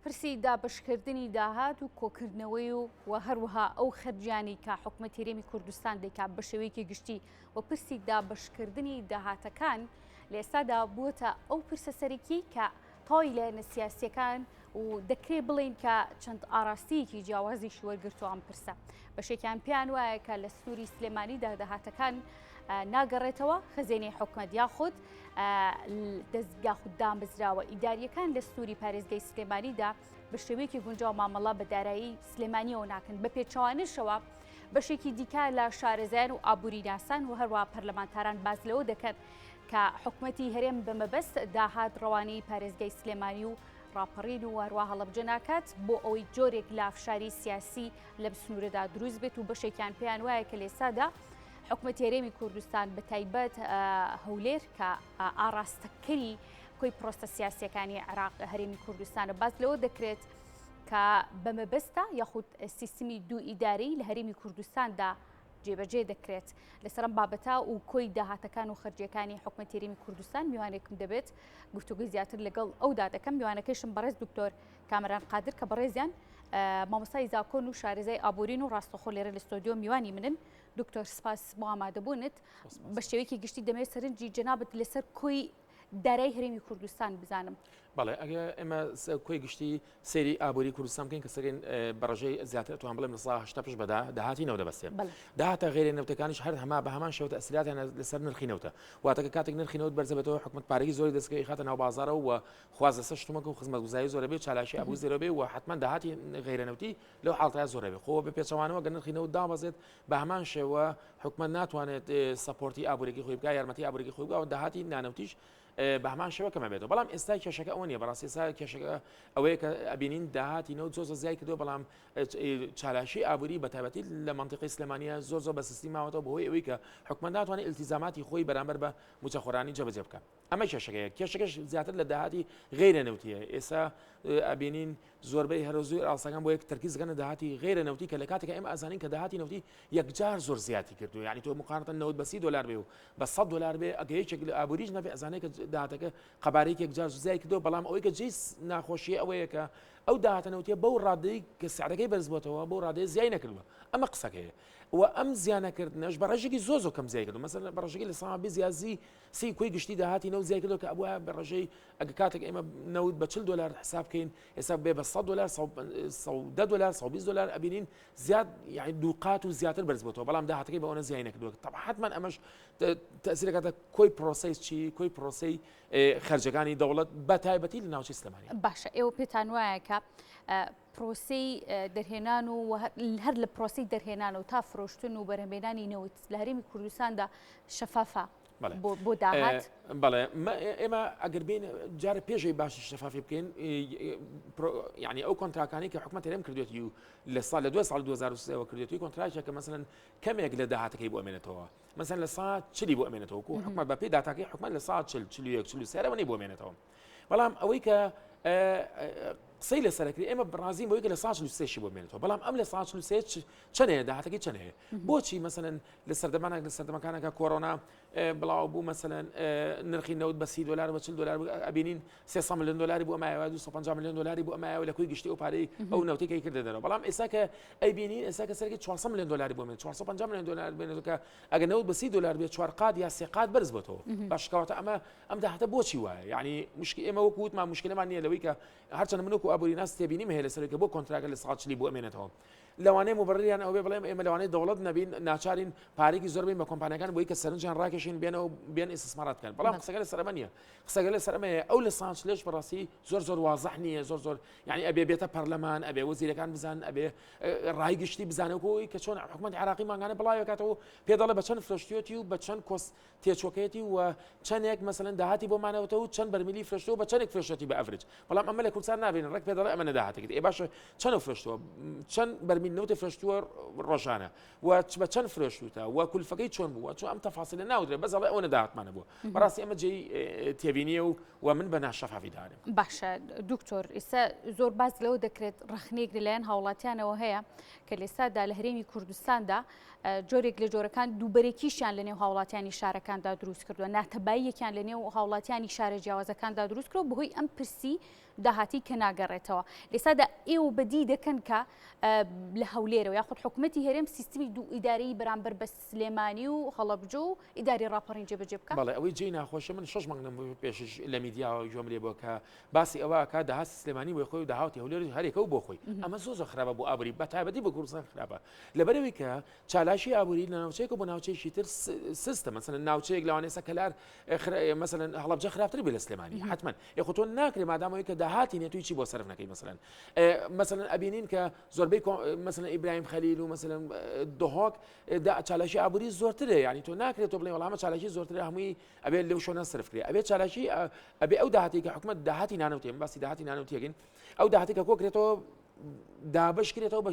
پرسی دابشکردنی داهات و کۆکردنەوەی و هەروەها ئەو خەرجیانی کە حکوومەت هێرێمی کوردستان دەکات بە شێوەیەکی گشتی و پرسی دابشکردنی داهاتەکان لە ئێستادا بووە ئەو پرسە سەرەکی کە تاوی لایەنە سیاسیەکان و دەکرێت بڵێن کە چەند ئاراستەیەکی جیاوازیشی وەرگرتو ئەم پرسە بەشێکیان پێیان وایە کە لە سنووری سلێمانیدا داهاتەکان ناگەڕێتەوە خزینەی حکومەت یاخود دەستگا خوددان بزراوە ئیداریەکان لە سنووری پارێزگای سلێمانیدا بە شێوەیەکی گونجاو مامەڵە بە دارایی سلێمانیەوە ناکەن بە پێچەوانشەوە بەشێکی دیکە لە شارەزایان و ئابووری ناسان و هەروە پەرلەمانتاران باز لەوە دەکەن کە حکوومەتی هەرێم بەمەبەست داهات ڕەوانەی پارێزگای سلێمانی و ڕاپەڕین و هەروە هەڵەبجە ناکات بۆ ئەوەی جۆرێک لافشاری سیاسی لە سنوورەدا دروست بێت و بەشێکیان پێیان وایە کە لێسادا حکوومەتی هەرێمی کوردستان بە تایبەت هەولێر کە ئاراستەکەری کۆی پرۆسە سیاسیەکانی عێراق هەرێمی کوردستانە باز لەوە دەکرێت کە بەمەبەستە یاخود سیستمی دوو ئیداری لە هەرێمی کوردستاندا جێبەجێ دەکرێت لەسەرم بابەتا و کۆی داهاتەکان و خەرجیەکانی حکوومەتی هەرێمی کوردستان میوانێکم دەبێت گفتوگوی زیاتر لەگەڵ ئەودا دەکەم میوانەکەیشم بەڕێز دکتۆر کامەران قادر کە بەڕێزیان مامۆستای زاکۆن و شارەزای ئابوورین و ڕاستەخۆ لێرە لە ستۆدیۆ میوانی منن دکتۆر سپاس بۆ ئامادەبوونت بە شێوەیەکی گشتی دەمەوێت سەرنجی جەنابەت لەسەر کۆی دارایی هەرێمی کوردستان بزانم. بەڵێ ئەگە ئێمە کۆی گشتی سێری ئابووری کوردستان بکەین کە سەرین بەڕژەی زیاتر توان بڵێم لە ساڵ 80 پێش بەدا داهاتی نەوە دەبەستێ داهاتە غێرە نەوتەکانیش هەر هەما بە هەمان شێوە تەسیراتیان لەسەر نرخی نەوتە واتەکە کاتێک نرخی نەوت بەرزە بێتەوە حکوومەت پارێزی زۆری دەستگای خاتە ناو بازارەوە و خوازە سەر شتومەکە و خزمەتگوزاری زۆرە بێ چالاشی ئابووری زێرە بێ و حتما داهاتی غێرە نەوتی لەو حاڵەتە زۆرە بێ خۆ بە پێچەوانەوە گە نرخی نەوت دابەزێت بە هەمان شێوە حکوومەت ناتوانێت سەپۆرتی ئابوورێکی خۆی بکات یارمەتی ئابوورێکی خۆی بکات و داهاتی نانەوتیش بە هەمان شێوە کەمە بێتەوە بەڵام ئێستا کێشەکە ئەوە نیە بەڕاستی ئێستا کێشەکە ئەوەیە کە ئەبینین داهاتی نەوت زۆر زیای کردووە بەڵام چالاشی ئابووری بە تایبەتی لە منتیقی سلێمانیە زۆر بە سیستمی ماوەتەوە بەهۆی ئەوەی کە حکوومەت ناتوانێت ئیلتیزاماتی خۆی بەرامبەر بە موچەخۆرانی جەبەجێ بکات ئەمە کێشەکەش زیاتر لە داهاتی غێرە نەوتیە ئێستا ئەبینین زۆربەی هەرۆزوی ئاساگان بۆ یەک تەرکیز دەکەن داهاتی غێرە نەوتی کە لە کاتێکە ئێمە ئازانین کە داهاتی نەوتی یەکجار زۆر زیاتی کردو یعنی تۆ مقارنەتەن نەوت بە $30 بێ و بە $100 بێ ئەگە یەکێک لە ئابووریش نەبێ ئەزانێت کە داهاتەکە قەبارەیەکی یەکجار زیای کردو بەڵام ئەوەی کە جێی ناخۆشیە ئەوەیە کە ئەو داهاتە نەوتیە بەو ڕادەی کە سعرەکەی بەرز بووەتەوە بەو ڕادەیە زیای نەکردووە ئەمە قسەکەیە و ئەم زیانەکردنەش بە ڕێژێکی زۆر کەم زیای کردو مەسەڵەن بە ڕێژێکی لە ساڵ زیازی سی کۆی گشتی داهاتی نەوت زیای کردو کە ئەوە بە ڕێژەی ئەگە کاتێک ئێمە نەوت بە $40 حساب بکەین ئێستا بێ بە $100 $110 $120 ئەبینین زیاد یعنی دوو قات و زیاتر بەرز بووەتەوە بەڵام داهاتەکەی بە ئەوە زیای نەکردووە طبعا حتما ئەمەش تەسیرەکەتە کۆی پرۆسەی چی کۆی پرۆسەی خەرجەکانی دەوڵەت بە تایبەتی لە ناوچەی سلێمانی باشە ئێوە پێتان وایە کە پرۆسەی دەرهێنان و هەر لە پرۆسی دەرهێنان و تا فرۆشتن و بەرهەمهێنانی نەوت لە هەرێمی کوردستاندا شەفافە بۆ داهات بەڵێ ئێمە ئەگەر بین جارە پێشەی باشی شەفافی بکەین یعنی ئەو کۆنتراکانی کە حکوومەت هەرێم کردوێتی و لە ساڵ لە 2023 کردوێتی کۆنتراکێک کە مەسەڵەن کەمێک لە داهاتەکەی بۆ ئەمێنێتەوە مەسەڵەن لە ساعت 40 بۆ ئەمێنێتەوە و حکوومەت بە پێی داتاکەی حکوومەت لە ساعت 41 43 بۆ ئەمێنێتەوە بەڵام ئەوەی کە قسەی لە سەرکردی ئێمە بڕازیم بۆی کە لە ساعت 43 بۆ مێنێتەوە بەڵام ئەم لە ساعت 43 چەنەیە داهاتەکەی چەنەیە بۆچی مەسەڵەن لە سەردەمانێک لە سەردەمەکانەکە کۆڕۆنا بڵاو بوو مەسەڵەن نرخی نەوت بە $30 بە $40 ئەبینین $300 ملیۆن بۆ ئەمایەوە $250 ملیۆن بۆ ئەمایەوە لە کوی گشتی ئەو پارەی ئەو نەوتێکی کردە دەرەوە بەڵام ئێستا کە ئەیبینین ئێستا کە سەرکی $400 ملیۆن بۆ مێنێت $450 ملیۆن بێنێت کە ئەگە نەوت بە $30 بێت 4 قات یا 3 قات بەرز بێتەوە باشکەواتە ئەم داهاتە بۆچی وایە یعنی مشکی ئێمە وەکو وتمان مشکلەمان نییە لەوەی کە هەرچەند من وەکو ئابووری ناس تێبینیم هەیە لەسەرەوەی کە بۆ کۆنتراکە لە ساعت 40 بۆ ئەمێنێتەوە لەوانەیە مبرریان ئەوێ بڵێم ئێمە لەوانەیە دەوڵەت نەبین ناچارین پارێکی زۆر بین بە کۆمپانیەکان بۆی کە سەرنجیان ڕاکێشین بێنەوە بێن ئیستثمارات بکەن بەڵام قسەکە لەسەر ئەمە نییە قسەکە لەسەر ئەمەیە ئەو لە ساعت لەش بەڕاستی زۆر واضح نییە زۆر یعنی ئەبێ بێتە پەرلەمان ئەبێ وەزیرەکان بزان ئەبێ ڕایگشتی بزانەوەی کە چۆن حکوومەتی عێراقی ماگانە بڵاوێکاتەوە پێدەڵێ بە چەند فرۆشتوێتی و بە چەند کۆس تێچۆکێتی و چەندێک مەسەڵەن داهاتی بۆ مانەوەتەوە و چەند بەرمیلی فرۆشتووە بە چەندێک فرۆشتێتی بە ئەڤرج بەڵام ئەمە لە کوردستان نابێنن ڕێک پێدەڵێ ئەمە نەداهاتێکێت ئێ باشە چەند فرۆشتووە چەند بەرمیل نەوتی فرۆشتووە ڕۆژانە و بە چەند فرۆشتوتە و کولفەکەی چۆن بووە چۆن ئەم تەفاسیلە ناودرێت بەزەڵێ ئەوە نەداهاتمانە بووە بەڕاستی ئەمە جێی تێبینیە و من بە ناشەفافی دارم باشە دکتۆر ئێستا زۆر باز لەوە دەکرێت ڕخنێک لەلایەن هاوڵاتیانەوە هەیە کە لێستادا لە هەرێمی کوردستاندا جۆرێک لە جۆرەکان دووبەرێکیشیان لە نێو هاوڵاتیانی شارەکاندا دروست کردووە ناتەباییەکیان لە نێو هاوڵاتیانی شارە جیاوازەکاندا دروست کردو بەهۆی ئەم پرسی داهاتی کە ناگەڕێت بگەڕێتەوە لێسادا ئێوە بەدی دەکەن کە لە هەولێرەوە یاخود حکوومەتی هەرێم سیستمی دوو ئیدارەی بەرامبەر بە سلێمانی و هەڵەبجە و ئیداری ڕاپەڕین جێبەجێ بکات. بەڵێ ئەوەی جێی ناخۆشە من 6 مانگ پێشش لە میدیاوە جۆم لێ بۆ کە باسی ئەوە کا داهات سلێمانی بۆ خۆی و داهاتی هەولێر هەرێکە و بۆ خۆی ئەمە زۆر خراپە بۆ ئابووری بە تایبەتی بە کوردستان خراپە لەبەرەوەی کە چالاشی ئابووری لە ناوچەیەک و بۆ ناوچەیەکی تر سیستم مثلا ناوچەیەک لەوانەیە سەکەلار مثلا هەڵەبجە خراپتر بێ لە سلێمانی حتمما یخۆ تۆ ناکرێ مادامەوەی کە داهاتی نێتوی چی بۆ سەرف نەکەی مثلا ئەبینین کە زۆربەی مثلا ئیبراهیم خەلیل و مثلا دهۆک چالاشی ئابووری زۆرترە یعنی تۆ ناکرێت تۆ بڵێ وەڵامە چالاشی زۆرترە هەمووی ئەبێ لەو شۆنە سەرفکرێ ئەبێ چالاشی ئەبێ ئەو داهاتی کە حکومەت داهاتی نانەوتێ باسی داهاتی نانەوتێگەین ئەو داهاتی کە کۆکرێتەوە دابشکرێتەوە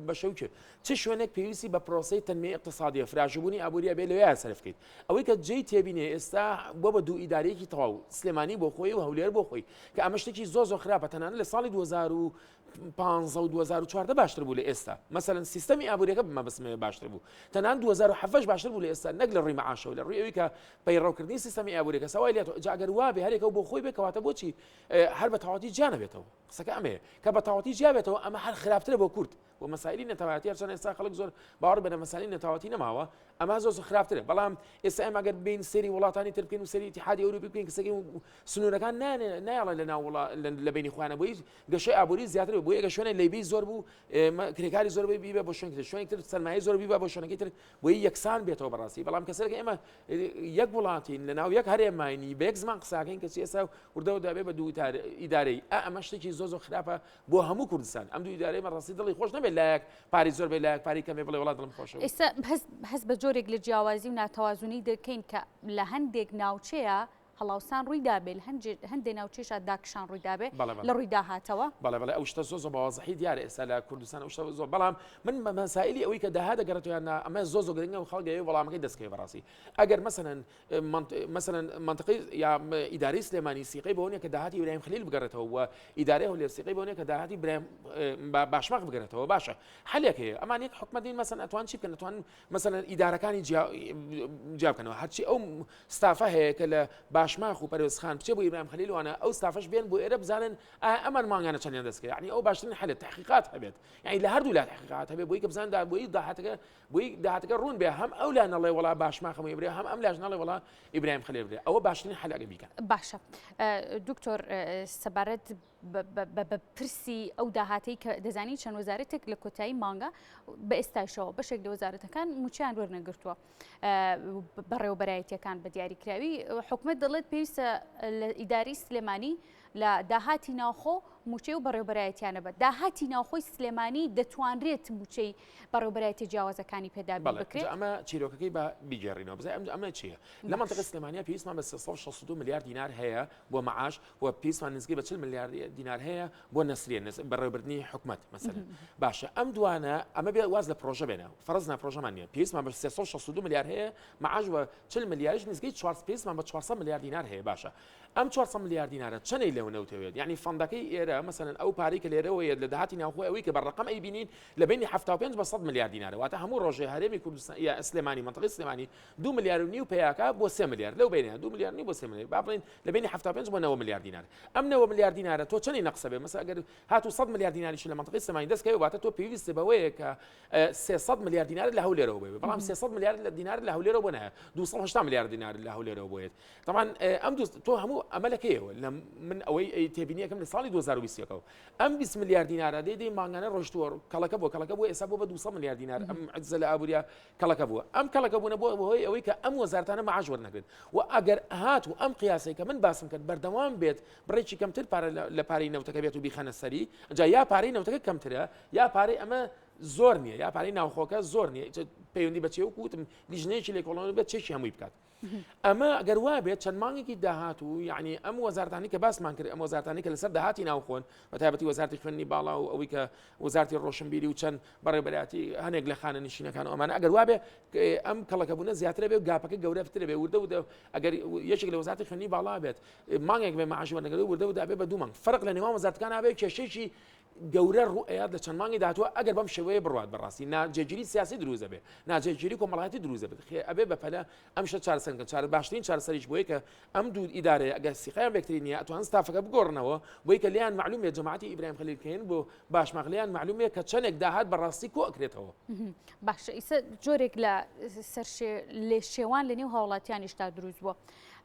بە شەوکە چه شوێنێک پێویستی بە پرۆسی تەنمەی اقتصادیە فراشبوونی ئابووری ئەبێ لەوێ سەرف بکەیت ئەوەی کە جێی تێبینێ ئێستا بۆ دوو ئیدارەیەکی تەواو سلێمانی بۆ خۆی و هەولێر بۆ خۆی کە ئەمە شتێکی زۆر خراپە تەنانەت لە ساڵی 2015 و 2014 باشتر بوو لە ئێستا مثلا سیستەمی ئابووریەکە بمە بسمێ باشتر بوو تەنان 2007 باشتر بوو لە ئێستا نەک لە ڕووی مەعاشەوە لە ڕووی ئەوەی کە پەیڕەوکردنی سیستەمی ئابووریەکە سەوای لێت جاگەر وابێ هەرێکە بۆ خۆی بێکەواتە بۆچی هەر بە تەواوەتی جیا نەبێتەوە قسەکە ئەمەیە کە بە تەواوەتی جیا بێتەوە ئەمە هەر خراپترە بۆ کورد بۆ مەسائلی نەتەوایەتی هەرچەند ئێستا خەڵک زۆر باوەڕ بە مەسائلی نەتەوایەتی نەماوە ئەمە زۆر خراپترە بەڵام ئێستا ئێمە ئەگەر بین سەری وڵاتانی تر بکەین و سەری ئیتیحادی ئەوروپی بکەین کەسەکەی سنوورەکان نایڵێن لە ناو لە بینی خۆیانە بۆی گەشەی ئابووری زیاتر بۆ یەکە شوێنە لەیبی زۆر بوو کرێکاری زۆر بیبە بۆ شوێنێک شوێنێک تر سەرمایە زۆر بیبە بۆ شوێنەکەی تر بۆی یەکسان بێتەوە بەڕاستی بەڵام کەسەکە ئێمە یەک وڵاتین لە ناو یەک هەرێمانی بە یەک زمان قساکەین کەسی ئێستا وردەوە دەبێت بە دوو ئیدارەی ئەمە شتێکی زۆر خراپە بۆ هەموو کوردستان ئەم دوو ئیدارەی بەڕاستی دڵی خۆش نەبێت لایەک پاری زۆر بێ لایەک پاری کەمێ بڵێ وڵات دڵم خۆشەوە ئێستا هەست بە جۆرێک لە جیاوازی و ناتەوازونی دەکەین کە لە هەندێک ناوچەیە هەڵاوسان ڕوویدابێ هەندێک ناوچێشە داکشان ڕوویدابێ لە ڕووی داهاتەوە بەڵێ ئەو شتە زۆر بەوازحی دیارە ئێستا لە کوردستان ئەو شتە زۆر بەڵام من مەسائلی ئەوەی کە داهات دەگەڕێتەوە ئەمە زۆر گرنگە و خەڵک وەڵامەکەی دەستکەوێ بەڕاستی ئەگەر مثلا منطقی یا ئیدارەی سلێمانی سیقەی بەوەیە کە داهاتی ئیبراهیم خەلیل بگەڕێتەوە و ئیدارەی هەولێر سیقەی بەوەیە کە داهاتی باشماق بگەڕێتەوە باشە حەلێک هەیە ئەمان یەک حکومەتین مثلا ئەتوان چی بکەن ئەتوان مثلا ئیدارەکانی جیا بکەنەوە هەرچی ئەو ستافە هەیە کە لە باشماق و پەروەزخان بچێ بۆ ئیبراهیم خەلیل وانە ئەو ستافەش بێن بۆ ئێرە بزانن ئەمان مانگانە چەندیان دەستکە یعنی ئەو باشترین حەلە تحقیقات هەبێت یعنی لە هەردوو لا تحقیقات هەبێت بۆی کە بزانن بۆی داهاتەکە ڕوون بێ هەم ئەو لا نەڵێ وڵا باشماقەمە ئیبراهیم هەم ئەم لاش نەڵێ وڵا ئیبراهیم خەلیل بێ ئەوە باشترین حەلەکە بیکەن باشە دکتۆر سەبارەت بە پرسی ئەو داهاتەی کە دەزانی چەند وەزارەتێک لە کۆتایی مانگە بە ئێستاشەوە بەشێک لە وەزارەتەکان موچیان وەرنەگرتووە بەڕێوەبەرایەتیەکان بە دیاریکراوی حکومەت دەڵێت پێویستە لە ئیداری سلێمانی لە داهاتی ناوخۆ موچەی و بەڕێوەبەرایەتیانە بە داهاتی ناوخۆی سلێمانی دەتوانرێت موچەی بەڕێوەبەرایەتی جیاوازەکانی پێدا بکرێت ئەمە چیرۆکەکەی بە بیگەڕینەوە بزای ئەمە چییە لە منطقە سلێمانیا پێویستمان بە 362 میلیارد دینار هەیە بۆ معاش و پێویستمان نزگەی بە 40 میلیارد دینار هەیە بۆ نەسریە بەڕێوەبردنی حکومەت مثلا باشە ئەم دوانە ئەمە بێ واز لە پرۆژە بێنە فەرزنا پرۆژەمان نیە پێویستمان بە 362 میلیارد هەیە معاش بە 40 میلیاردش نزگەی 4 پێویستمان بە 400 میلیارد دینار هەیە باشە ئەم 400 میلیارد دینارە چەندەی لەو نەوتەوێت یعنی فەندەکەی ئێرە مثلا ئەو پارەی کە لێرەوەیە لە داهاتی ناوخۆی ئەوەی کە بەڕقم ئەیبینین لە بینی 75 بە 100 میلیارد دینارە واتە هەموو ڕۆژێ هەرێمی کوردستان یا سلێمانی منطقەی سلێمانی 2 میلیارد و نیو پێیاکە بۆ 3 میلیارد لەو بینە 2 میلیارد بۆ 3 میلیارد با بڵین لە بینی 75 بۆ 9 میلیارد دینار ئەم 9 میلیارد دینارە تۆ چەندی نەقسە بێ مثلا ئەگەر هاتو 100 میلیارد دیناریش لە منطقەی سلێمانی دەستکەوێ واتە تۆ پێویستە بەوەیە کە 300 میلیارد دینار لە هەولێرەوە بێ بەڵام 300 میلیارد دینار لە هەولێرەوە بۆ نایە 280 میلیارد دینار لە هەولێرەوە بۆیت طبعا ئەم تۆ هەموو ئەمەلەکەیەوە من ئەوەی تێبینیەکەم لە ساڵی 2020ەوە ئەم 20 میلیارد دینارە دێ مانگانە ڕۆشتووە کەڵەکە بۆ ئێستا بۆ بە 200 میلیارد دینار ئەم عجزە لە ئابووریا کەڵەکە بووە ئەم کەڵەکە بوونە بۆ بەهۆی ئەوەی کە ئەم وەزارەتانە مەعاش وەرنەگرن و ئەگەر هات و ئەم قیاسەی کە من باسم کرد بەردەوام بێت بڕێکی کەمتر لە پارەی نەوتەکە بێت و بیخەنە سەری جا یا پارەی نەوتەکە کەمترە یا پارەی ئەمە زۆر نییە یا پارەی ناوخۆکە زۆر نییە پەیوەندی بە چێوە وتم لیژنەیەکی لێکۆڵەوە بێت چێکی هەمووی بکات ئەمە ئەگەر وا بێت چەند مانگێکی داهات و یعنی ئەم وەزارەتانی کە باسمان کرد ئەم وەزارەتانی کە لەسەر داهاتی ناوخۆن بە تایبەتی وەزارەتی خوێندنی باڵا و ئەوەی کە وەزارەتی ڕۆشنبیری و چەند بەڕێوەبەرایەتی هەنێک لە خانە نشینەکان و ئەمانە ئەگەر وا بێ ئەم کەڵەکەبوونە زیاترە بێ و گاپەکە گەورەترە بێ وردە ئەگەر یەکێک لە وەزارەتی خوێندنی باڵا بێت مانگێک بێ معاش وەرنەگرێت وردە دابێ بە 2 مانگ فەرق لە نێوان وەزارەتەکان هەبێت کێشەیەکی گەورە ڕوئات لە چەند مانگی داهاتوە ئەگەر بەم شێوەیە بڕوات بەڕاستی ناجێگیری سیاسی دروزە بێ ناجێگیری کۆمەڵایەتی دروزە بێت ئەبێ بەپەلە ئەم شە چارەسەرکە چارە باشترین چارەسەریش بۆیە کە ئەم دوو ئیدارەیە ئەگەر سیقیان بێکتری نیە ئەتوان ستافەکە بگۆڕنەوە بۆی کە لیان معلومێت جەماعەتی ئیبراهیم خەلیلکەین بۆ باشماغلیان معلومەیە کە چەندێک داهات بەڕاستی کۆ ئەکرێتەوە باشە ئیسە جۆرێک لە لێ شێوان لە نێو هاوڵاتیانیشتا دروست بووە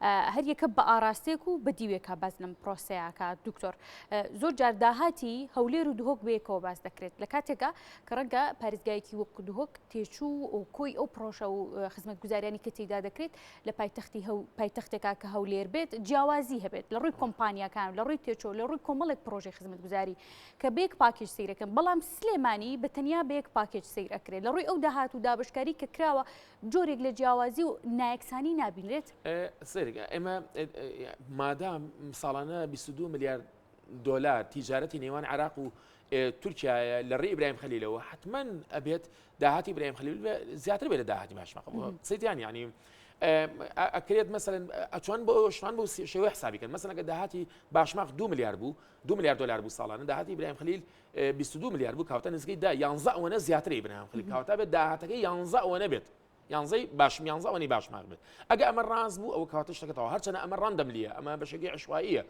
هەر یەکە بە ئاراستێک و بە دیوێکە باز لەم پرۆسەیەکە دکتۆر زۆر جار داهاتی هەولێر و دهۆک بەیەکەوە باز دەکرێت لە کاتێکە کە ڕەنگە پارێزگایەکی وەک دهۆک تێچوو و کۆی ئەو پرۆژە و خزمەتگوزاریانی کە تێیدا دەکرێت لە پایتەختێکا کە هەولێر بێت جیاوازی هەبێت لە ڕووی کۆمپانیاکان لە ڕووی تێچۆ لە ڕووی کۆمەڵێک پرۆژەی خزمەتگوزاری کە بێک پاکێج سیرەکەن بەڵام سلێمانی بە تەنیا بەیەک پاکێج سیر ئەکرێت لە ڕووی ئەو داهات و دابشکاری کە کراوە جۆرێک لە جیاوازی و نایەکسانی نابینرێت ئێمە مادام ساڵانە 22 میلیارد دلار تیجارەتی نێوان عراق و تورکیا لە ڕێی ئیبراهیم خەلیلەوە حتمما ئەبێت داهاتی ئیبراهیم خەلیل زیاتر بێت لە داهاتی باشماق سەیتیان یعنی ئەکرێت مەسەلەن ئەچوان بۆ شوان بۆ شێوەیە حسابیکەن مەسەلەن کە داهاتی باشماق 2 میلیارد بوو 2 میلیارد دلار بوو ساڵانە داهاتی ئیبراهیم خەلیل 22 میلیارد بوو کاوتە نزیکەی 11 ئەوەنە زیاتر ئیبراهیم خەلیل کاوتە بێت داهاتەکەی 11 ئەوەنە بێت یانزەی باشم یانزە ئەوەی باشماق بێت ئەگە ئەمە ڕاست بوو ئەوە کاتە شتەکەەوە هەرچەنە ئەمە ڕاندەملیە ئەمە بەشێکی عشوائیە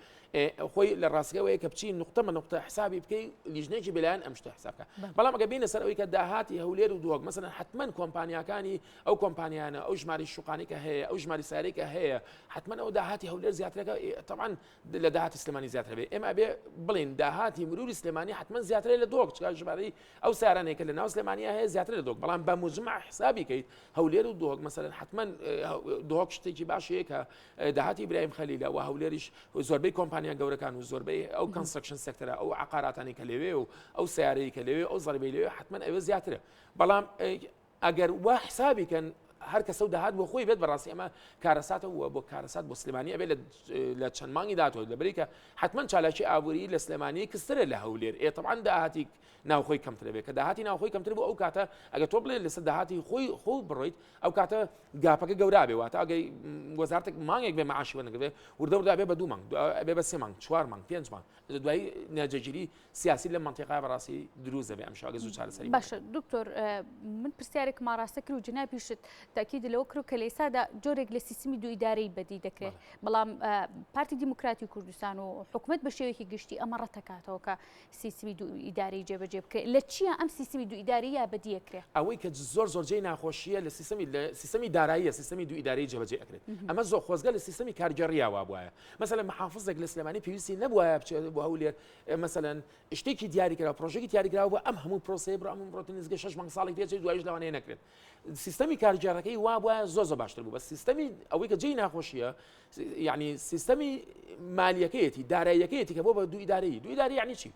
خۆی لە ڕاستگەوەیە کە بچین نقطە بە نقطە حسابی بکەی لیژنێکی بلایەن ئەم شتە حسابکە بەڵام ئەگە بینە سەر ئەوەی کە داهاتی هەولێر و دۆک مەسەلەن حتمما کۆمپانیاکانی ئەو کۆمپانیانە ئەو ژماری شوقانی کە هەیە ئەو ژماری سارێک کە هەیە حتمما ئەو داهاتی هەولێر زیاترەکە طبعا لە داهاتی سلێمانی زیاتر بێ ئێمە ئەبێ بڵین داهاتی مروری سلێمانی حتمما زیاترە لە دۆک چکار ژماری ئەو سارانێک کە لە ناو سلێمانیا هەیە زیاتر لە دۆک بەڵام بە مجمع حسابی کەیت هەولێر و دۆک مەسەلەن حتمما دۆک شتێکی باشەیە کە داهاتی ئیبراهیم خەلیلە و هەولێریش زۆربەی کۆمپانیا گەورەکان و زۆربەی ئەو کەنستراکشن سێکتەرە ئەو عقاراتانی کە لەوێ و ئەو سیارەی کە لەوێ ئەو زەربەی لەوێ حتمما ئەوە زیاترە بەڵام ئەگەر وا حسابی کەن هەر کەسە و داهات بۆ خۆی بێت بەڕاستی ئەمە کارەساتەوە بۆ کارەسات بۆ سلێمانی ئەبێت لە چەند مانگی داتەوە لەبەری کە حتمما چالاکی ئابووری لە سلێمانی کەسترە لە هەولێر طبعا داهاتی ناوخۆی کەمتر بێت کە داهاتی ناوخۆی کەمتر بوو ئەو کاتە ئەگە تۆ بڵێ لەسەر داهاتی خۆی خۆ بڕۆیت ئەو کاتە گاپەکە گەورا بێ واتە ئەگەی وەزارەتێک مانگێک بێ مەعاشی وەرنەگرێ وردە بێ بە 2 مانگ بێ بە 3 مانگ 4 مانگ 5 مانگ دوایی ناجێگیری سیاسی لە منطقە بەڕاستی دروست دەبێ ئەم شاگە زوو چارەسەری باشە دکتۆر من پرسیارێکم ڕاستە کرد و جنابیشت تاکید لەوە کرد کە لە ئێستادا جۆرێک لە سیستمی دوو ئیدارەی بەدی دەکرێت بەڵام پارتی دیموکراتی کوردستان و حکوومەت بە شێوەیەکی گشتی ئەمە ڕەتەکاتەوە کە سیستمی دوو ئیدارەی جێبەجێ بکرێت لە چیە ئەم سیستمی دوو ئیدارەیە بەدیەکرێت ئەوەی کە زۆر جێی ناخۆشیە لە سیستمی داراییە سیستمی دوو ئیدارەی جێبەجێ ئەکرێت ئەمە زۆر خۆزگە لە سیستمی کارگەڕیاوە بووە مثلا محافظێک لە سلێمانی پێویستی نەبووە بچێت بۆ هەولێر مثلا شتێکی دیاریکراوە پرۆژێکی دیاریکراوە بووە ئەم هەموو پرۆسەیە بڕ ئەمە بڕۆتە نزیکە 6 مانگ ساڵێک پێچێت دوایش لەوانەیە نەکرێت سیستمی کارگەڕەکەی وا بووە زۆر باشتر بوو بە سیستمی ئەوەی کە جێی ناخۆشیە یعنی سیستمی مالیەکەیەتی داراییەکەیەتی کە بۆ بە دوو ئیدارەی یعنی چی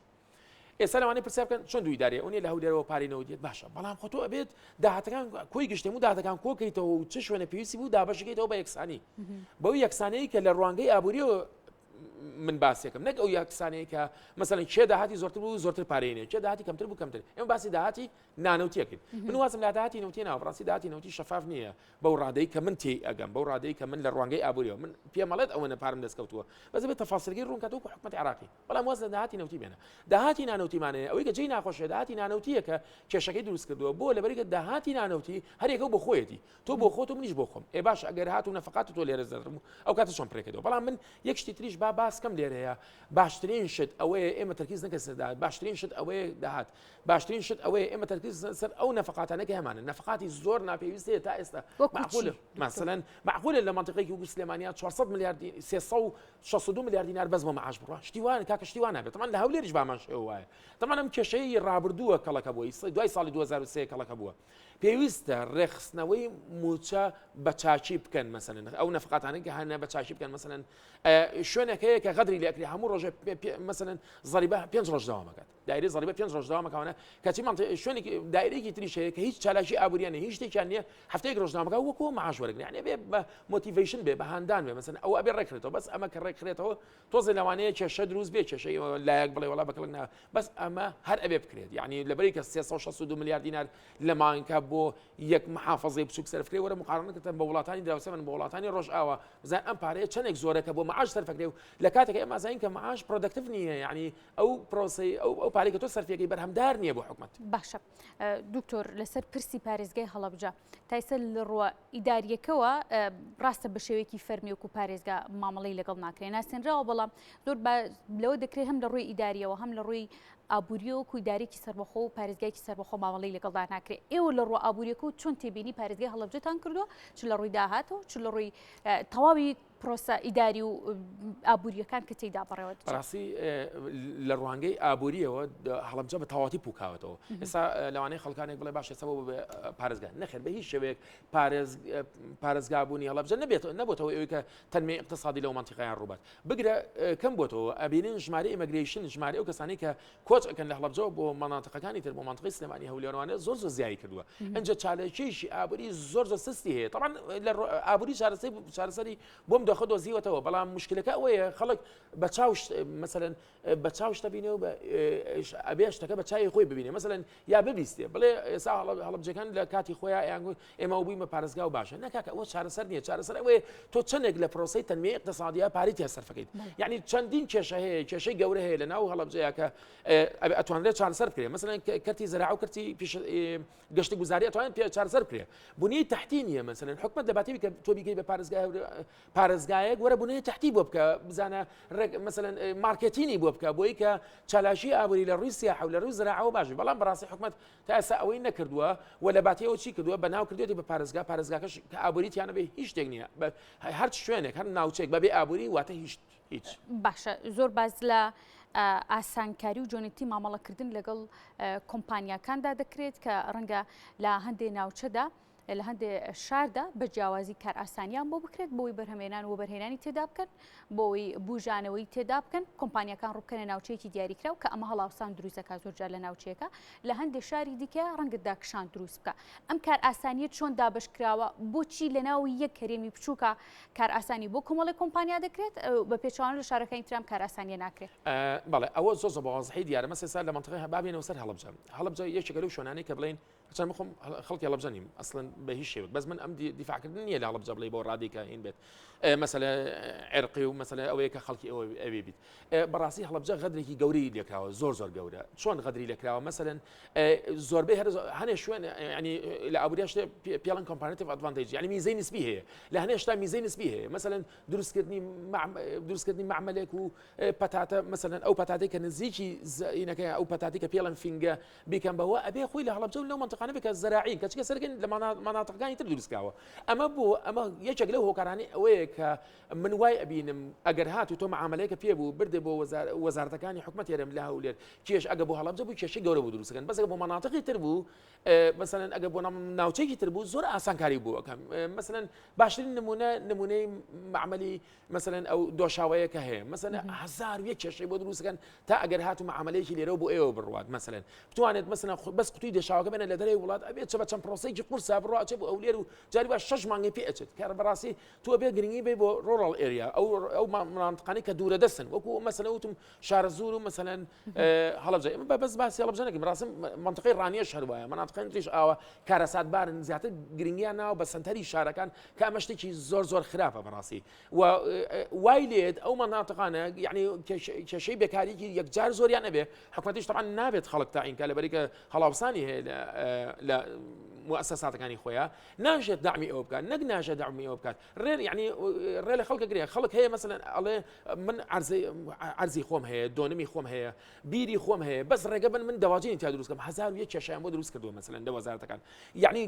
ئێستا لەوانەیە پرسیار بکەن چۆن دوو ئیدارەیە ئەوەیە لە هەولێرەوە پارێنەوە دێت باشە بەڵام خۆ تۆ ئەبێت داهاتەکان کۆی گشتێم و داهاتەکان کۆکەیتەوە و چ شوێنە پێویستی بوو دابەشەکەیتەوە بە یەکسانی بەو یەکسانەیە کە لە ڕوانگەی ئابووریەوە من باسێکم نەک ئەو یەکسانەیە کە مەسەڵەن چێ داهاتی زۆرتر بوو زۆرتر پارێنێ چێ داهاتی کەمتر بوو کەمتر ئێمە باسی داهاتی نانەوتیەکەین من وازم لە داهاتی نەوتی ناوە ڕاستی داهاتی نەوتی شەفاف نییە بەو ڕادەی کە من تێی ئەگەم بەو ڕادەی کە من لە ڕوانگەی ئابووریەوە من پێمەڵێت ئەوەنە پارم دەستکەوتووە بەس بێت تەفاسیلگەی ڕوونکەوتوو کە حکومەتی عراقی بەڵام واز لە داهاتی نەوتی بێنە داهاتی نانەوتیمانەیە ئەوەی کە جێی ناخۆشیە داهاتی نانەوتیە کە کێشەکەی دروست کردووە بۆ لەبەری کە داهاتی نانەوتی هەرێکە بۆ خۆیەتی تۆ بۆ خۆت و منیش بۆ خۆم ئێ باش ئەگەر هاتوو نەفقات تۆ لێرە زەرم ئەو کاتە چۆن پرێکەوە بەڵام من یەک شتی تریش باسکەم لێرەیە باشترین شت ئەوەیە ئێمە تەرکیز نەکە سەر باشترین شت ئەوەیە داهات باشترین شت ئەوەیە ئێمە تەرکیز سەر ئەو نەفقاتانەکە هەمانە نەفقاتی زۆر ناپێویستەیە تا ئێستا معقولە مثلا معقولە لە منطقەیەکی وەکو سلێمانیا 400 میلیارد 362 میلیارد دینار بەس بۆ معاش بڕوا شتیوان کاکە شتیوان نابێت طبعا لە هەولێریش بامان شێوە وایە طبعا ئەم کێشەی ڕابردووە کەڵەکە بووە دوای ساڵی 2023 کەڵەکە بووە پێویستە ڕێخستنەوەی موچە بە چاچی بکەن مثلا ئەو نەفقاتانە کە هەنە بە چاچی بکەن مثلا شوێنێکەیە کە غەدری لێکری هەموو ڕۆژێ مثلا زەریبە 5 ڕۆژ داوامەکات دایرەی زەریبە 5 ڕۆژ داوامەکەوانە کەچی شوێنێکی دایرەیەکی تریش هەیە کە هیچ چالاکی ئابووریانە هیچ شتێکیان نییە هەفتەیەک ڕۆژ داوامەکە وەکو معاش وەرگرن یعنی بێ بە موتیڤیشن بێ بە هەندان بێ مثلا ئەو ئەبێ ڕێکخرێتەوە بەس ئەمە کە ڕێکخرێتەوە تۆزە لەوانەیە کێشە دروست بێ کێشەی لایەک بڵێ وڵا بەکەڵک نا بەس ئەمە هەر ئەبێ بکرێت یعنی لەبەری کە 362 میلیارد دینار لە مانکە بۆ یەک محافظەی بچووک سەرفکرێ وەرە مقارنەکەتە بە وڵاتانی دراوسێمن بە وڵاتانی ڕۆژئاوا بزان ئەم پارەیە چەندێک زۆرەکە بۆ معاش سەرفکرێ و لە کاتێک ئێمە زانین کە معاش پرۆدەکتیڤ نییە یعنی ئەو پرۆسی ئەو پارەی کە تۆ سەرفیەکەی بەرهەمدار نییە بۆ حکومەت. باشە دکتۆر لەسەر پرسی پارێزگای هەڵەبجە تایسە لە ڕوە ئیداریەکەوە ڕاستە بە شێوەیەکی فەرمیوەک و پارێزگا مامەڵەی لەگەڵ ناکرێن ناسێنراوە بەڵام زۆر لەوە دەکرێت هەم لە ڕووی ئیداریەوە هەم لە ڕووی ئابوووریەوە و ئیدارێکی سەربەخۆ و پارێزگایکی سەربەخۆ مامەڵەی لەگەڵدا ناکرێت ئێوە لە ڕوو ئابوووریەکە و چۆن تێبینی پارێزگای هەڵەبجەتان کردووە چ لە ڕووی داهاتەوە چ لە ڕووی تەواوی پرۆسە ئیداری و ئابوووریەکان کە تێیدا بڕێوە ڕاستی لە ڕوانگەی ئابوووریەوە هەڵەبجە بە تەواتی پوکاوەتەوە ئێستا لەوانەیە خەڵکانێک بڵێ باشە سەبەوە بە پارێزگا نەخێر بە هیچ شێوەیەک پارێزگابوونی هەڵەبجە نەبێتەوە ئەوەی کە تەنمەی اقتصادی لەو مەنتیقەیان ڕووبات بگرە کەم بۆتەوە ئەبینن ژمارە ئیمەگریشن ژمارە ئەو کەسانی کە کۆچ ئەکەن لە هەڵەبجەوە بۆ مەناطقەکانی تر بۆ مەنتیقی سلێمانی هەولێرانە زۆر زیایی کردووە ئەنجە چالێکیشی ئابووری زۆر سستی هەیە طبعاً لە ئابووری چارەسەری بۆم دۆخە دۆزیوەتەوە بەڵام مشکلەکە ئەوەیە خەڵک بە چاوشت مثلەن بە چاوشتە بینێ و ئەبێ شتەکە بە چای خۆی ببینێ مثلەن یا ببیستێ بڵێ ئێستا هەڵەبجەکان لە کاتی خۆیان یانگو ئێمە بوویمە پارێزگا و باشە نەکاکە ئەوە چارەسەر نییە چارەسەر ئەوەیە تۆ چەندێک لە پرۆسەی تەنمەی اقتصادیە پارەی سەرفەکەیت یعنی چەندین کێشە هەیە کێشەی گەورە هەیە لە ناو هەڵەبجەیە کە ئەتوانرێت چارەسەر بکرێت مثلەن کەرتی زەراع و کەرتی گەشتی گوزاری ئەتوانێت چارەسەر بکرێت بنیەی تەحتی نییە مثلەن حکومەت دەباتێت کە تۆ بیکەی بە پارێزگایەک وەرە بنیەی تەحتی بۆ بکە بزانە مثلەن مارکتینی بۆ بکە بۆی کە چالاشی ئابووری لە ڕووی سیاحە و لە ڕووی زەراعەوە باشە بەڵام بەڕاستی حکومەت تا ئێستا ئەوەی نەکردووە و لە باتیەوە چی کردووە بەناو کردوێتی بە پارێزگاکەش کە ئابووریتیانە بێ هیچ شتێک نییە هەر شوێنێک هەر ناوچێک بەبێ ئابووری واتە هیچ باشە زۆر باز لە ئاسانکاری و جۆنێتی مامەڵەکردن لەگەڵ کۆمپانیاکاندا دەکرێت کە ڕەنگە لە هەندێک ناوچەدا لە هەندێک شاردا بە جیاوازی کار ئاسانیان بۆ بکرێت بۆی بەرهەمێنان و بەرهێنانی تێدا بکەن بۆی بوژانەوەی تێدا بکەن کۆمپانیەکان ڕووبکەنە ناوچەیەکی دیاریکراو کە ئەمە هەڵاوسان دروستەکە زۆرجار لە ناوچەیەکە لە هەندێک شاری دیکە ڕەنگە داکشان دروست بکە ئەم کار ئاسانیت چۆن دابشکراوە بۆچی لە ناوی یەک کەرێمی بچووکە کار ئاسانی بۆ کۆمەڵی کۆمپانیا دەکرێت بە پێچوان لە شارەکانی ترام کار ئاسانیە ناکرێت بەڵێ ئەوە زۆر بەوازحی دیارە مەسەسا لە منطقەی هەبابێنەوە سەر هەڵەبجە یەکێکە لەو شوێنانەی کە بڵێن چەند بخۆم خەڵکی هەڵەبجە نیم ئەسڵەن بە هیچ شێوەیەک بەس من ئەم دیفاعکردن نییە لە هەڵەبجە بڵێ بۆ ڕادیکە هین بێت مەسەلە عێرقی و مەسەلە ئەوەیە کە خەڵکی ئەوێ بیت بەڕاستی هەڵەبجە غەدرێکی گەورەی لێکراوە زۆر گەورە چۆن غەدری لێکراوە مەسەلەن زۆربەی هەنێ شوێن ینی لە ئابووریاش پێڵەن کۆمپارێتیڤ ئەدڤانتێج یعنی میزەی نسبی هەیە لە هەنێ شتا میزەی نسبی هەیە مەسەلەن دروستکردنی معمەلێک و پەتاتە مەسەلەن ئەو پەتاتەی کە نزیکی زینەکە ئەو پەتاتی کە پێڵەن فینگە بیکەم بەوە ئەبێ خۆی لە هەڵەبجە و لەو منطقانە بکە زەراعی کەچکە سەرگەن لە ماناتقەکانی تر دروستکراوە ئەمە یەکێک لەو هۆکارانی ئەوەیە کە من وای ئەبینم ئەگەر هات و تۆ معاملەیەکە پێ بوو بردێ بۆ وەزارەتەکانی حکومەت هێرم لە هەولێر کێش ئەگە بۆ هەڵەبجە بوو کێشەی گەورە بوو دروستەکەن بەس ئەگە بۆ ماناتقی تر بوو مەسەلەن ئەگە بۆ ناوچەیەکی تر بوو زۆر ئاسانکاری بوو ئەەکەم مەسەلەن باشترین نمونەی معمەلی مەسەلەن ئەو دۆشاوەیە کە هەیە مەسەلەن هەزار و یەک کێشەی بۆ دروستەکەن تا ئەگەر هات و معاملەیەکی لێرەوە بۆ ئێوە بڕوات مەسەلەن بتوانێت مەسەلەن بەس قوتوی دێشاوەکە بێنە لە دەرەوەی وڵات ئەبێت چە بە چەند پرۆسەیەکی قورسا بڕوا ئەچێ بۆ ئەولێر و جاری باش 6 مانگی پێ ئەچێت کە بەڕاستی تۆ بێ گرنگی بێ بۆ ڕۆڕال ئێریا ئەو مناطقانی کە دوورە دەستن وەکو مەسەلەن وتم شارە زوور و مەسەلەن هەڵەبجە ئێمە بەس باسی هەڵەبجە نەکەین ڕاستم منطقەی ڕانیەش هەر وایە مناطقەکانی تریش ئاوە کارەساتبارن زیاتر گرنگیان ناوە بە سەنتەری شارەکان کە ئەمە شتێکی زۆر خراپە بەڕاستی وای لێت ئەو مناطقانە یعنی کێشەی بێکاریی یەکجار زۆریان نەبێ حکومەتیش طبعا نابێت خەڵک تاعینکە لەبەری کە هەڵاوسانی هەیە لە مؤسساتەکانی خۆیان ناژێت دامی ئەوە بکات نەک ناژێت دامی ئەوە بکات ڕێ ڕێ لە خەڵکە گرێ خەڵک هەیە مەسەلەن ئەڵێ من عەرزی خۆم هەیە دۆنمی خۆم هەیە بیری خۆم هەیە بەس ڕێگە بن من دەواجینی تا دروستکەم 1001 کێشەیان بۆ دروست کردووە مەسەلەن لە وەزارەتەکان یعنی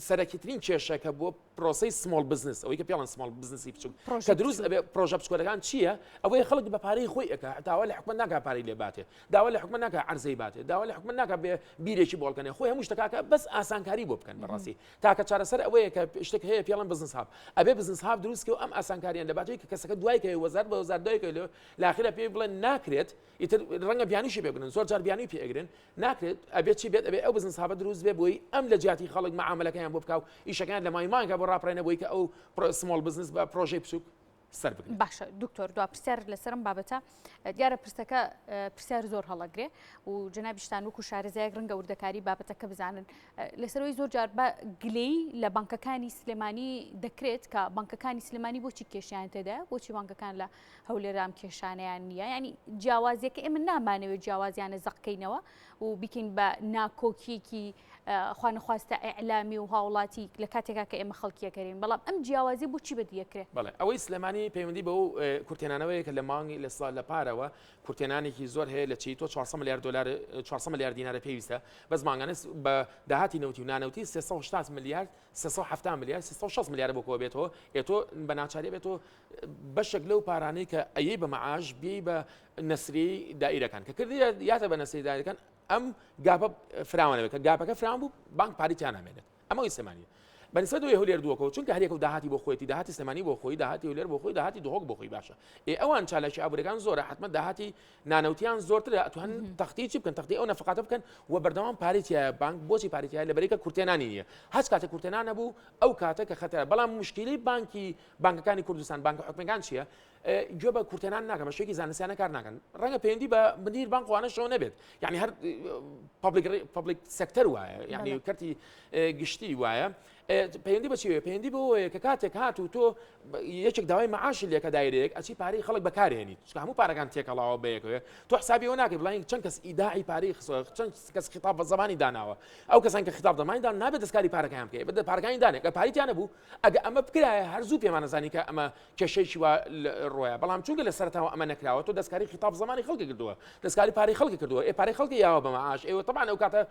سەرەکیترین کێشەکە بۆ پرۆسەی سمۆڵ بزنس ئەوەی کە پێڵەن سمۆڵ بزنسی بچووک کە دروست ئەبێ پرۆژە بچکۆلەکان چییە ئەوەی خەڵک بە پارەی خۆی ئەکا داوا لە حکومەت ناکات پارەی لێ باتێ داوا لە حکومەت ناکات عەرزەی باتێ داوا لە حکومەت ناکات بێ بیرێکی بۆڵکەنێ خۆی هەموو شتەکە بەس ئاسانکاری بۆ بکەن بەڕاستی تاکە چارەسەر ئەوەیە کە شتێک هەیە پێڵەن بزنس هاب ئەبێ بزنس هاب دروستکە و ئەم ئاسانکاریان لە باتەوەی کە کەسەکە دوای کە وەزارەت بە وەزارەت دوای کە لاخیرە پێی بڵێن ناکرێت ئیتر ڕەنگە بیانیشی پێبگرن زۆر جار بیانی پێئەگرن ناکرێت ئەبێت چی بێت ئەبێ ئەو بزنس هابە دروست بێ بۆی ئەم لە جیاتی خەڵک معاملەکەیان بۆ بکاو ئیشەکان لە مایمانکە بۆ ڕاپڕێنە بۆی کە ئەو سمۆڵ بزنس بە پرۆژەی بچووک سەر بگرێت. باشە دکتۆر دو پرسیار لەسرم بابەتە دیارە پرسەکە پرسیار زۆر هەڵەگرێ و جەنابیشتان وەکو شارەزایەک ڕەنگە وردەکاری بابەتەکە بزانن لەسەرەوەی زۆر جار بە گلەی لە بانکەکانی سلێمانی دەکرێت کە بانکەکانی سلێمانی بۆچی کێشیان تێدا بۆچی بانکەکان لە هەولێرام کێشانیان نییە ینی جیاوازیەکە ئێمە نامانەوێت جیاوازیانە زەقکەینەوە و بیکەین بە ناکۆکیەکی خوانەخواستە ئەعلامی و هاوڵاتی لە کاتێکا کە ئێمە خەڵکیەکەین بەڵام ئەم جیاوازی بۆچی بەدیەکرێت بەڵێ ئەوەی سلێمانی پەیوەندی بە و کورتێنانەوەی کە لە مانگی لە ساڵ لە پارەوە کورتێنانێکی زۆر هەیە لە چی تۆ 400 میلیارد دلار 400 میلیارد دینارە پێویستە بەس مانگانە بە داهاتی نەوتی و نانەوتی 360 میلیارد 370 میلیارد 360 میلیارد بۆ بێتەوە ئێتۆ بە ناچاری بێتەوە بەشێک لەو پارانەی کە ئەیەی بە مەعاش بێی بە نەسری دائیرەکان کە کردی یاتە بە نەسری دائیرەکان ئەم گاپە فراوانەوە کە گاپەکە فراوان بوو بانک پاریتیان نامێنێت ئەمەوەی سلێمانیە بەنسبەت بە هەولێر دووەکەوە چونکە هەرێک و داهاتی بۆ خۆیەتی داهاتی سلێمانی بۆ خۆی داهاتی هەولێر بۆ خۆی داهاتی دهۆک بۆ خۆی باشە ئەوان چالشی ئابوورەکان زۆرە حتممە داهاتی نانەوتیان زۆرترە ئەتوان تەختی چی بکەن تەختی ئەو نەفقاتە بکەن و بەردەوام پاریتیایە بانک بۆچی پاریتیایە لەبەرێکە کورتێنانی نییە هەچ کاتە کورتێنان نەبوو ئەو کاتە کە خەتەرە بەڵام مشکلی بانکەکانی کوردستان بانکە حکومەکان چییە گوێ بە کورتێنان ناکەن بە شێکی زانستیانە کار ناکەن ڕەنگە پەیوەندی بە مدیر بانک وانە شەو نەبێت یعنی هەر پابلیک سێکتەر وایە یعنی کەرتی گشتی وایە پەیوەندی بە چیوێ پەیوەندی بۆیە کە کاتێک هات و تۆ یەکێک داوای مەعاشی لێکە دایرەیەک ئەچی پارەی خەڵک بەکارهێنیت چکە هەموو پارەکان تێکەڵاوە بەیەکەوە تۆ حسابیەوە ناکەی بڵین چەند کەس ئیداعی پارەی چەند کەس خیتاب بە زمانی داناوە ئەو کەسان کە خیتاب زمانی دان نابێت دەستکاری پارەکەیان بکەی بەدە پارەکانی دانێک کە پاریتیان نەبوو ئەگە ئەمە بکرایە هەر زوو پێمان نەزانی کە ئەمە کێشەیەکی وا ڕۆیە بەڵام چونکە لە سەرتاوە ئەمە نەکراوە تۆ دەستکاری خیتاب زمانی خەڵکی کردووە دەستکاری پارەی خەڵکی کردووە پارەی خەڵکی یاوە بە مەعاش ئێوە طبعاً ئەو کاتە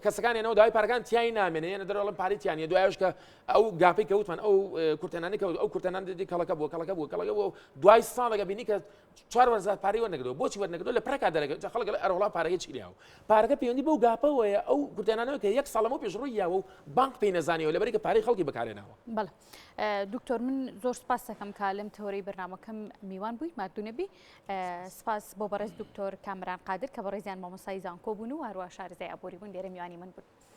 کەسەکانیانەوە داوای پارەکان تیای نامێنێنە دەرەڵم پارەیان دوایش کە ئەو گاپی کەوتمان ئەو کورتێنانی کەوت ئەو کورتێنان دیدی کەڵەکە بووە دوای ساڵێکە بینی کە 4 وەرزات پارەی وەرنەگرەوە بۆچی وەرنەگرەوە لە پرەکا دەرەکە خەڵک ئەرەوڵا پارەکە چیلیاوە پارەکە پەیوەندی بەو گاپەوەیە ئەو کورتێنانەوە کە یەک ساڵەمە پێش ڕوویاوە و بانک پێی نەزانیەوە لەبەرێکە پارەی خەڵکی بەکارهێناوە بەڵێ دکتۆر من زۆر سپاس دەکەم کە لەم تەورەی بەرنامەکەم میوان بووی مادوونەبی سپاس بۆ بەڕێز دکتۆر کامران قادر کە بە ڕێزیان مامۆستای زانکۆ بوون و هەروە شارەزای ئابووری بوون لێرە میوانی من بوون